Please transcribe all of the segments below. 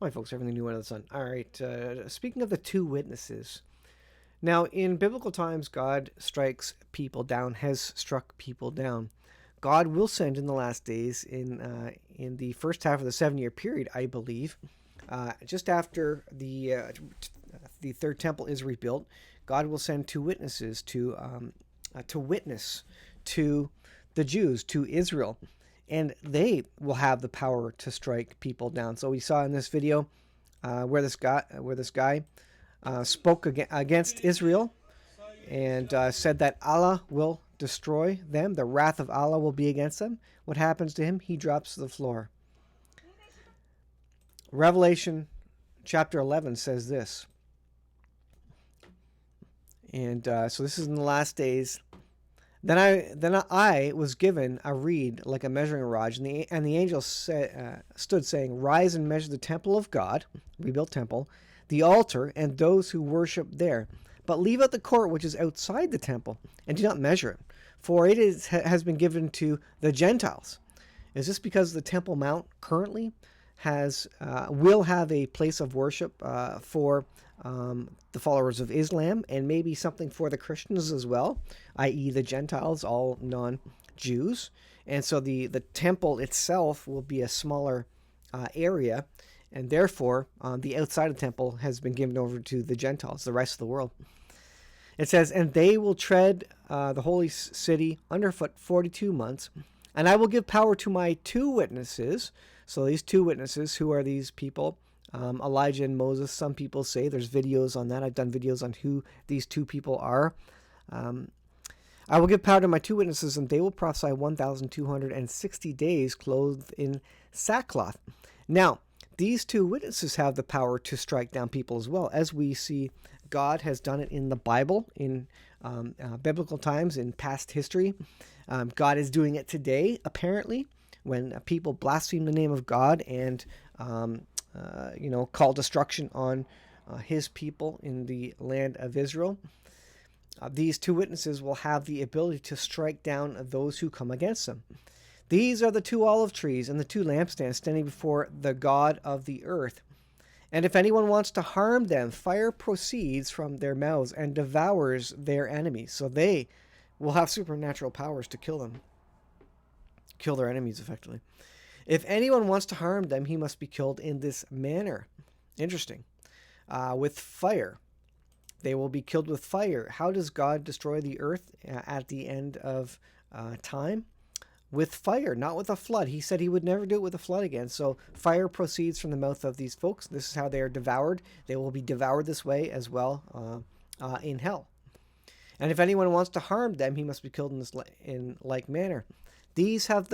Hi, folks. Everything new under the sun. All right. Speaking of the two witnesses. Now, in biblical times, God strikes people down, has struck people down. God will send in the last days, in the first half of the 7-year period, I believe, just after the third temple is rebuilt. God will send two witnesses to witness to the Jews, to Israel, and they will have the power to strike people down. So we saw in this video where this guy spoke against Israel and said that Allah will destroy them. The wrath of Allah will be against them. What happens to him? He drops to the floor. Revelation chapter 11 says this. And so this is in the last days. Then I was given a reed like a measuring rod, and the angel stood saying, "Rise and measure the temple of God," rebuilt temple, "the altar, and those who worship there. But leave out the court which is outside the temple, and do not measure it, for it has been given to the Gentiles." Is this because the Temple Mount currently will have a place of worship for the followers of Islam, and maybe something for the Christians as well, i.e. the Gentiles, all non-Jews? And so the temple itself will be a smaller area, and therefore the outside of the temple has been given over to the Gentiles, the rest of the world. It says, "And they will tread the holy city underfoot 42 months, and I will give power to my two witnesses." So these two witnesses, who are these people? Elijah and Moses. Some people say, there's videos on that. I've done videos on who these two people are. "I will give power to my two witnesses, and they will prophesy 1,260 days clothed in sackcloth." Now, these two witnesses have the power to strike down people as well. As we see, God has done it in the Bible, in biblical times, in past history. God is doing it today, apparently, when people blaspheme the name of God and call destruction on his people in the land of Israel. These two witnesses will have the ability to strike down those who come against them. "These are the two olive trees and the two lampstands standing before the God of the earth. And if anyone wants to harm them, fire proceeds from their mouths and devours their enemies." So they will have supernatural powers to kill them. Kill their enemies, effectively. "If anyone wants to harm them, he must be killed in this manner." Interesting. With fire. They will be killed with fire. How does God destroy the earth at the end of time? With fire, not with a flood. He said he would never do it with a flood again. So fire proceeds from the mouth of these folks. This is how they are devoured. They will be devoured this way as well in hell. "And if anyone wants to harm them, he must be killed in like manner. These have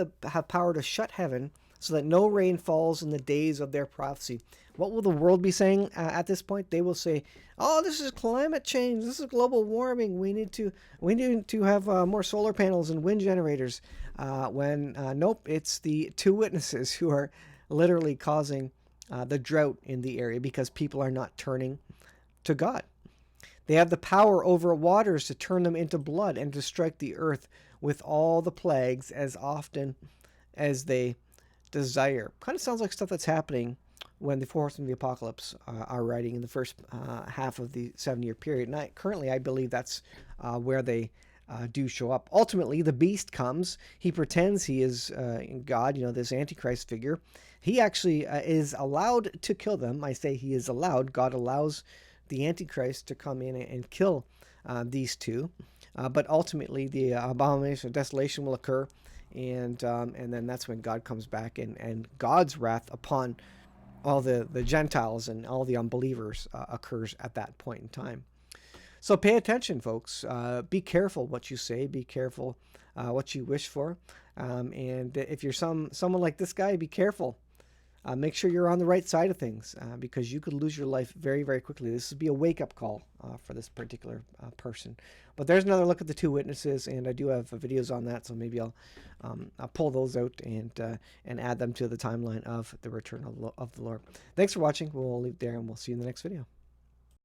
power to shut heaven so that no rain falls in the days of their prophecy." What will the world be saying at this point? They will say, "Oh, this is climate change. This is global warming. We need to have more solar panels and wind generators." Nope, it's the two witnesses who are literally causing the drought in the area because people are not turning to God. "They have the power over waters to turn them into blood and to strike the earth with all the plagues as often as they desire." Kind of sounds like stuff that's happening when the four horsemen of the apocalypse are riding in the first half of the 7-year period. And currently, I believe that's where they do show up. Ultimately, the beast comes. He pretends he is God, this Antichrist figure. He actually is allowed to kill them. I say he is allowed. God allows the Antichrist to come in and kill these two. But ultimately, the abomination of desolation will occur. And then that's when God comes back, and God's wrath upon all the Gentiles and all the unbelievers occurs at that point in time. So pay attention, folks. Be careful what you say. Be careful what you wish for. And if you're someone like this guy, be careful. Make sure you're on the right side of things because you could lose your life very, very quickly. This would be a wake-up call for this particular person. But there's another look at the two witnesses, and I do have videos on that, so maybe I'll pull those out and add them to the timeline of the return of the Lord. Thanks for watching. We'll leave it there, and we'll see you in the next video.